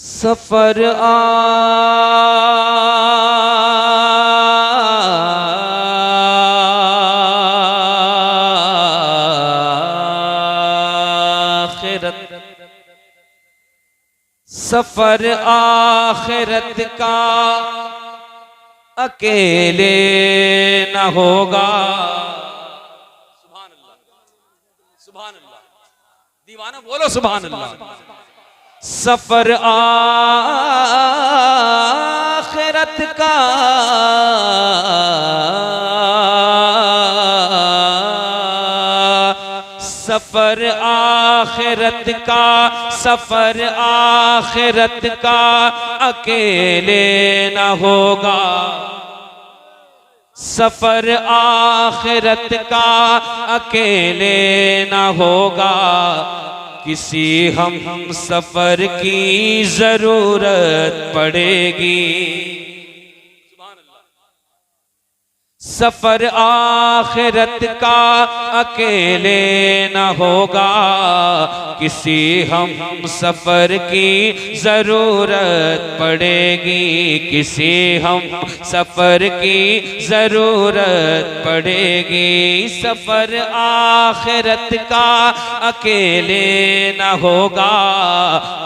सफर आखिरत, सफर आखिरत का अकेले न होगा। सुभान अल्लाह, सुभान अल्लाह, दीवाना बोलो सुभान अल्लाह। सफर आखिरत का सफर आखिरत का, सफर आखिरत का अकेले न होगा। सफर आखिरत का अकेले न होगा, किसी हम सफर की जरूरत पड़ेगी। सफर आखिरत का अकेले न होगा, किसी हम सफर की जरूरत पड़ेगी। किसी हम सफर की जरूरत पड़ेगी। सफर आखिरत का अकेले न होगा,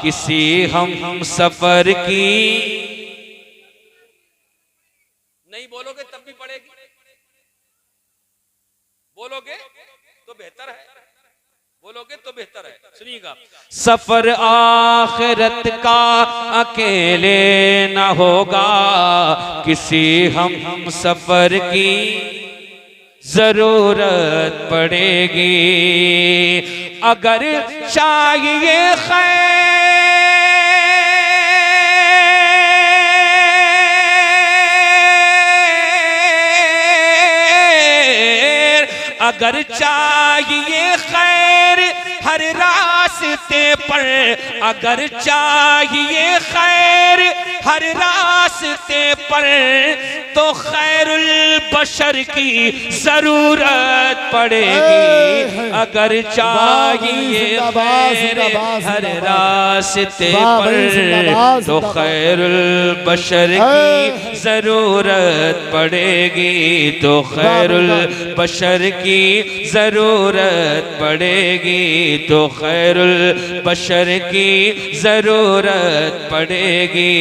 किसी हम सफर की। नहीं बोलोगे तब भी पड़ेगी, बोलोगे तो बेहतर है, बोलोगे तो बेहतर है। सुनिएगा, सफर आखिरत का अकेले न होगा, किसी हम सफर की जरूरत पड़ेगी। अगर चाहिए अगर चाहिए खैर हर रास्ते पर, अगर चाहिए खैर हर रास्ते पर, तो खैरुल बशर की जरूरत पड़ेगी। अगर चाहिए खैर हर रास्ते पर, तो खैरुल बशर की जरूरत पड़ेगी। तो खैरुल बशर की जरूरत पड़ेगी। तो खैरुल बशर की जरूरत पड़ेगी।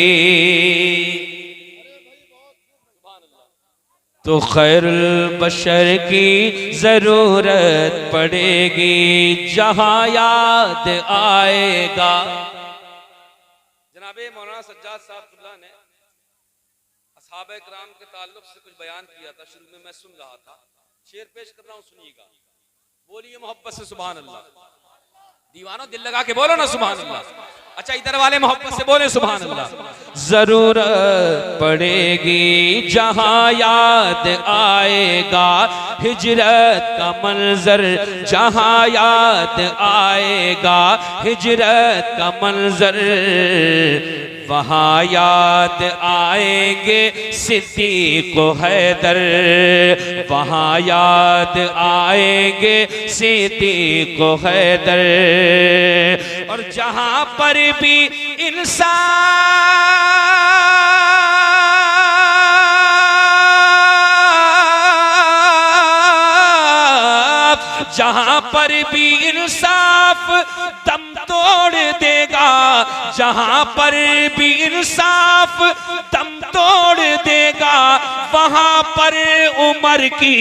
तो खैरुल बशर की जरूरत पड़ेगी। जहां याद आएगा। जनाबे मौलाना सज्जाद साहब ने असहाबे किराम के ताल्लुक से कुछ बयान किया था, शुरू में मैं सुन रहा था, शेर पेश कर रहा हूं, सुनिएगा। बोलिए मोहब्बत से सुभान अल्लाह। दीवानों दिल लगा के बोलो ना सुभान अल्लाह। अच्छा इधर वाले मोहब्बत से बोले सुभान अल्लाह। जरूरत पड़ेगी जहां याद आएगा हिजरत का मंजर, जहां याद आएगा हिजरत का मंजर, वहां याद आएंगे सिद्दीक़ व हैदर, वहां याद आएंगे सिद्दीक़ व हैदर। और जहां पर भी इंसाफ, जहां पर भी इंसाफ दम तोड़ देगा, जहां पर भी इंसाफ दम तोड़ देगा, वहां पर उमर की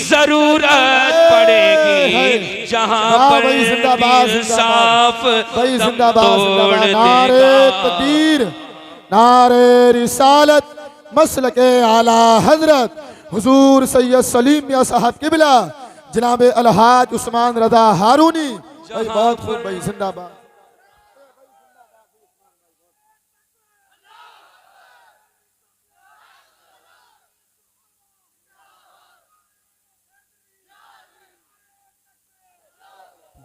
जरूरत पड़ेगी। जहां पर भी इंसाफ दम तोड़ देगा। तकबीर, नारे रिसालत, मसलके आला हजरत हुजूर सैयद सलीम मियां साहब किबला जनाब अलहाज उस्मान रजा हारूनी। भाई बहुत खूब भाई, जिंदाबाद।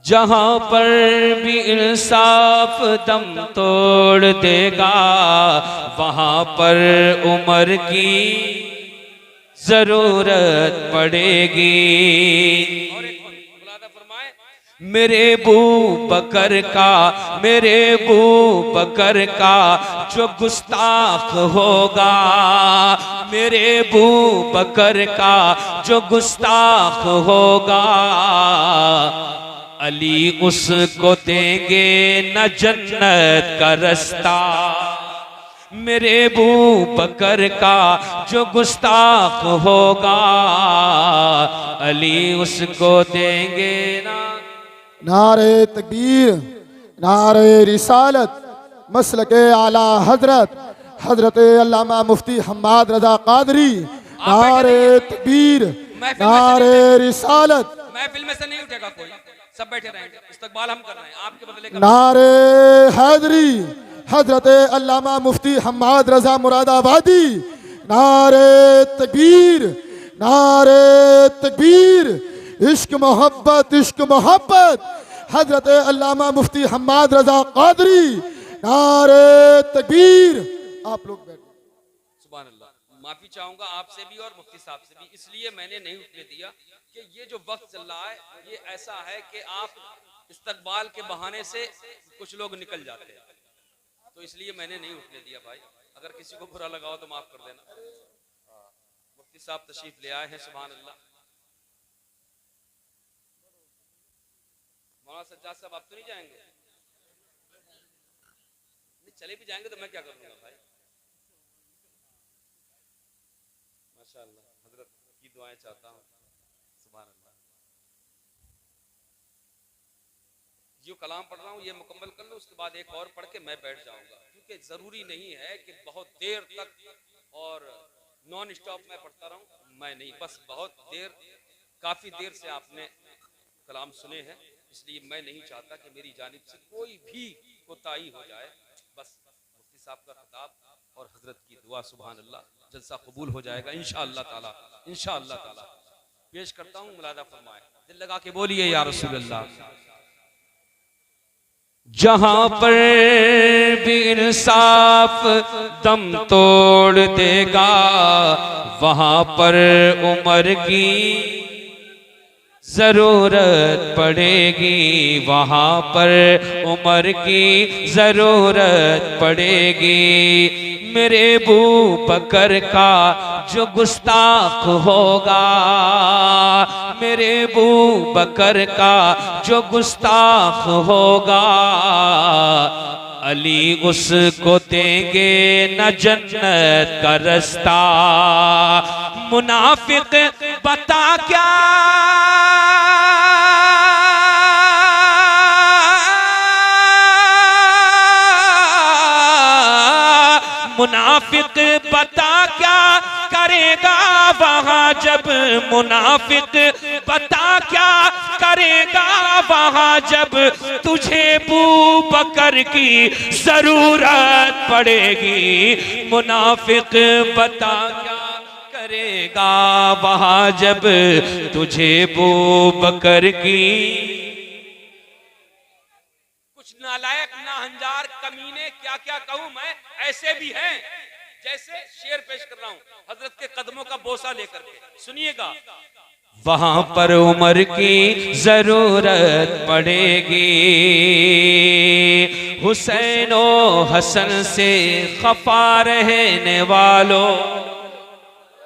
जहां पर भी इंसाफ दम तोड़ देगा, वहां पर उमर की जरूरत पड़ेगी। और एक फरमाए मेरे बू बकर का जो गुस्ताख होगा, मेरे बू बकर का जो गुस्ताख होगा, अली उसको देंगे न जन्नत का रास्ता। मेरे बू बकर का जो गुस्ताख होगा, अली उसको देंगे ना। नारे तकबीर, नारे रिसालत, मसलके आला हजरत हजरत अल्लामा मुफ्ती हम्माद रजा कादरी। नारे तकबीर, नारे रिसालत। महफिल में से नहीं उठेगा कोई, सब बैठे रहेंगे, इस्तकबाल हम कर रहे हैं आपके बदले का। नारे हैदरी, हजरत अल्लामा मुफ्ती हम्माद रजा मुरादाबादी। नारे तकबीर, नारे तकबीर, इश्क मोहब्बत, इश्क मोहब्बत, हजरत अल्लामा मुफ्ती हम्माद रजा कादरी। नारे तकबीर। आप लोग बैठे। सुभान अल्लाह। माफी चाहूंगा आपसे भी और मुफ्ती साहब से भी, इसलिए मैंने नहीं उठने दिया कि ये जो वक्त चल रहा है ये ऐसा है कि आप इस्तकबाल के बहाने से कुछ लोग निकल जाते हैं, तो इसलिए मैंने नहीं उठने दिया भाई। अगर किसी को बुरा लगा हो तो माफ कर देना। मुफ्ती साहब तशरीफ ले आए हैं, सुभान अल्लाह। मौलाना सज्जाद साहब आप तो नहीं जाएंगे? नहीं, चले भी जाएंगे तो मैं क्या करूंगा भाई। माशाअल्लाह, हजरत की दुआएं चाहता हूँ। सुभान अल्लाह। जो कलाम पढ़ रहा हूँ ये मुकम्मल कर लो, उसके बाद एक और पढ़ के मैं बैठ जाऊंगा, क्योंकि जरूरी नहीं है कि बहुत देर तक और नॉन स्टॉप मैं पढ़ता रहूं। मैं नहीं, बस बहुत देर, काफी देर से आपने कलाम सुने हैं, इसलिए मैं नहीं चाहता कि मेरी जानिब से कोई भी कोताही हो जाए। बस मुफ्ती साहब का खिताब और हजरत की दुआ, सुभान अल्लाह, जलसा कबूल हो जाएगा इंशाअल्लाह ताला, इंशाअल्लाह ताला। पेश करता हूँ, मुलादा फरमाए, दिल लगा के बोलिए या रसूल अल्लाह। जहां पर भी इंसाफ दम तोड़ देगा, वहां पर उमर की जरूरत पड़ेगी, वहां पर उमर की जरूरत पड़ेगी। मेरे बू बकर का जो गुस्ताख होगा, मेरे बू बकर का जो गुस्ताख होगा, अली उसको देंगे न जन्नत का रास्ता। मुनाफिक बता क्या मुनाफिक बता क्या करेगा वहाँ जब, मुनाफिक बता क्या करेगा वहाँ जब तुझे बू बकर की जरूरत पड़ेगी। मुनाफिक बता क्या करेगा वहाँ जब तुझे बू बकर की। कुछ नालायक नाहंजार कमीने क्या क्या कहूँ मैं, ऐसे भी हैं जैसे शेर पेश कर रहा हूँ हजरत के कदमों का बोसा लेकर के, सुनिएगा। वहां पर उमर की जरूरत पड़ेगी, हुसैन ओ हसन से खफा रहने वालों।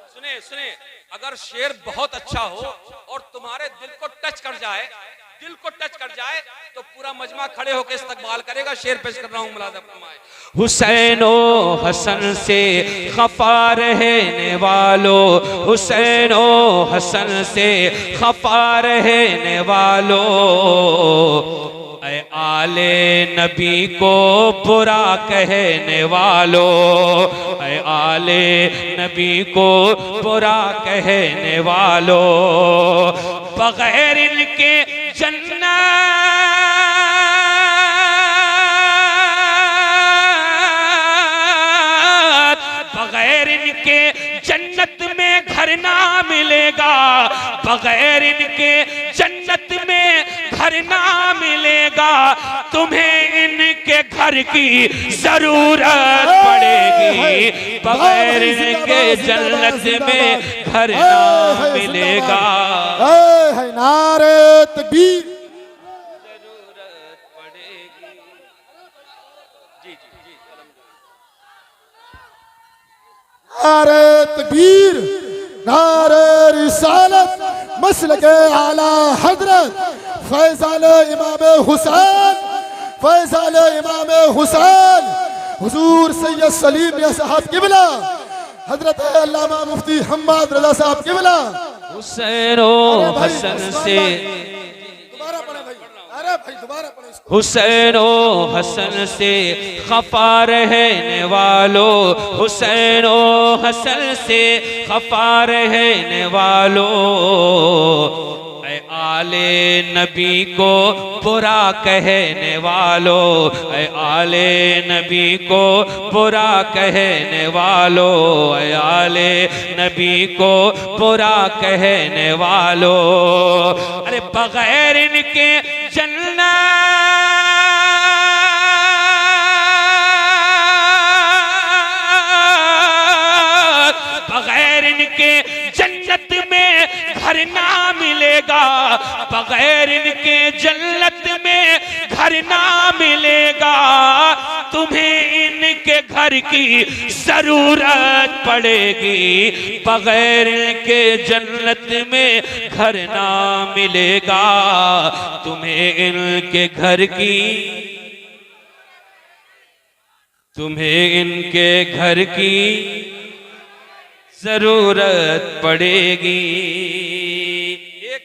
सुने सुने, अगर शेर बहुत अच्छा हो और तुम्हारे दिल को टच कर जाए, दिल को टच कर जाए, तो पूरा मजमा खड़े होकर इस्तकबाल करेगा। शेर पेश कर रहा हूं, मुलादा फरमाए। हुसैन ओ हसन से खफा रहने वालों, हुसैन ओ हसन से खफा रहने वालों, ऐ आले नबी को बुरा कहने वालों, ऐ आले नबी को बुरा कहने वालों, बगैर इनके जन्नत, बगैर इनके जन्नत में घर ना मिलेगा, बगैर इनके जन्नत में घर ना मिलेगा। तुम्हें इनके घर की जरूरत पड़ेगी, बगैर इनके जन्नत में घर ना मिलेगा। नारे तकबीर, नारे तकबीर, नारे रिसालत, मसलके आला हजरत फैज़ान इमाम हुसैन, फैज़ान इमाम हुसैन हुजूर सैयद सलीम मियां साहब किबला, हजरत अल्लामा मुफ्ती हम्माद रजा साहब किबला। हुसैन ओ हसन से, दोबारा पढ़े भाई, अरे भाई दोबारा पढ़े इसको। हुसैन ओ हसन से खफा रहने वालों, हुसैन ओ हसन से खफा रहने वालों, ऐ आले नबी को बुरा कहने वालों, ऐ आले नबी को बुरा कहने वालों, ऐ आले नबी को बुरा कहने वालों, अरे बगैर इनके जन्नत, बगैर इनके जन्नत में घर ना मिलेगा, बगैर इनके जन्नत में घर ना मिलेगा, तुम्हें इनके घर की जरूरत पड़ेगी, बगैर इनके जन्नत में घर ना मिलेगा, तुम्हें इनके घर की, तुम्हें इनके घर की जरूरत पड़ेगी। एक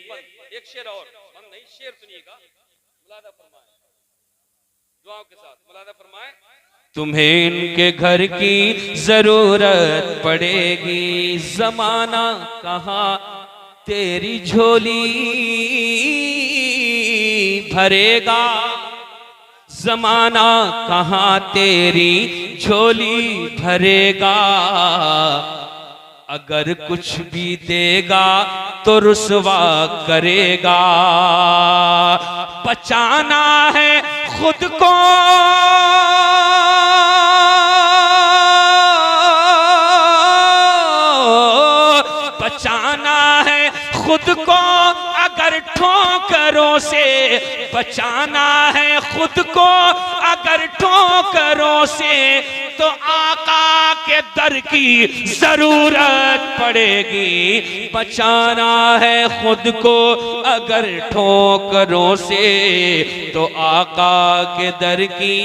शेर और, हम नहीं शेर सुनिएगा, मुलादा फरमाए, दुआओं के साथ मुलादा फरमाए। तुम्हें इनके घर की जरूरत पड़ेगी, जमाना कहाँ तेरी झोली भरेगा, जमाना कहाँ तेरी झोली भरेगा, अगर कुछ भी देगा तो रुसवा करेगा, बचाना है खुद को, बचाना है खुद को, अगर ठोकरों से, बचाना है खुद को अगर ठोकरों से, तो आका के दर की जरूरत पड़ेगी, बचाना है खुद को अगर ठोकरों से, तो आका के दर की